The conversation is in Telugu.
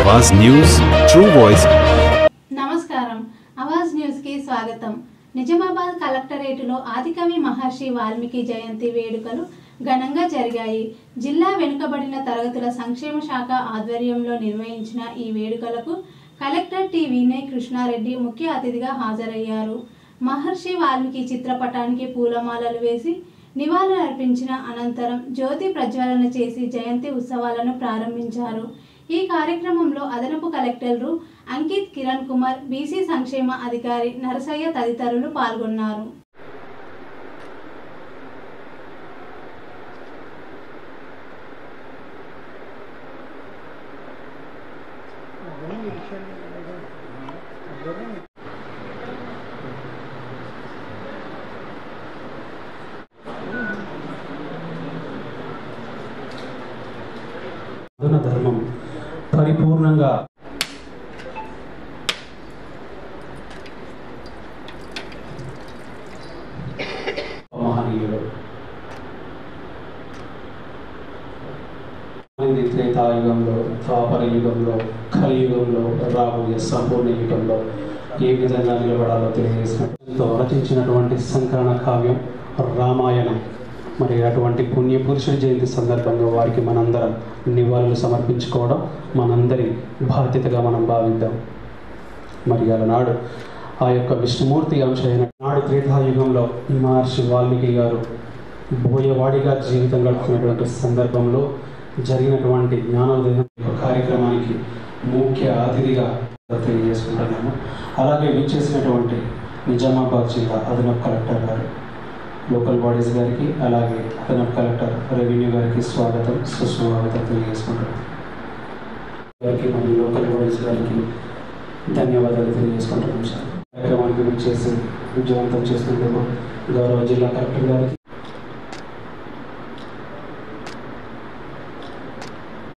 आवाज न्यूज ट्रू वॉइस। నమస్కారం आवाज न्यूज की स्वागतम। నిజామాబాద్ కలెక్టరేట్లో ఆదికవి మహర్షి వాల్మీకి జయంతి వేడుకలు ఘనంగా జరిగాయి। జిల్లా వెనుకబడిన తరగతుల సంక్షేమ శాఖ ఆధ్వర్యంలో నిర్వహించిన ఈ వేడుకలకు కలెక్టర్ టి వినయ్ కృష్ణారెడ్డి ముఖ్య అతిథిగా హాజరయ్యారు। మహర్షి వాల్మీకి చిత్రపటానికి పూలమాలలు వేసి నివాళులర్పించిన అనంతరం జ్యోతి ప్రజ్వలన చేసి జయంతి ఉత్సవాలను ప్రారంభించారు। ఈ కార్యక్రమంలో అదనపు కలెక్టర్లు అంకిత్ కిరణ్ కుమార్, బీసీ సంక్షేమ అధికారి నరసయ్య తదితరులు పాల్గొన్నారు। ధర్మం పరిపూర్ణంగా మహనీయుడు త్రేతాయుగంలో, ద్వాపర యుగంలో, కలియుగంలో, రాబోయే సంపూర్ణ యుగంలో ఏ విధంగా నిలబడాలో తెలియజేసినట్టు రచించినటువంటి సంకలన కావ్యం రామాయణం। మరి అటువంటి పుణ్య పురుషుడి జయంతి సందర్భంగా వారికి మనందరం నివాళులు సమర్పించుకోవడం మనందరి బాధ్యతగా మనం భావిద్దాం। మరి అలనాడు ఆ యొక్క విష్ణుమూర్తి అంశ అయిన నాడు త్రేతాయుగంలో మహర్షి వాల్మీకి గారు బోయవాడిగా జీవితం గడుపుతున్నటువంటి సందర్భంలో జరిగినటువంటి జ్ఞానోదయం కార్యక్రమానికి ముఖ్య అతిథిగా తెలియజేసుకుంటున్నాము। అలాగే విచ్చేసినటువంటి నిజామాబాద్ జిల్లా అదనపు కలెక్టర్ గారు, లోకల్ బాడీస్ గారికి, అలాగే అదనపు కలెక్టర్ రెవెన్యూ గారికి స్వాగతం సుస్వాగతం తెలియజేసుకుంటున్నాం। గారికి మరియు లోకల్ బాడీస్ గారికి ధన్యవాదాలు తెలియజేసుకుంటున్నాం సార్। కార్యక్రమానికి విచ్చేసి విజయవంతం చేసినందుకు గౌరవ జిల్లా కలెక్టర్ గారికి,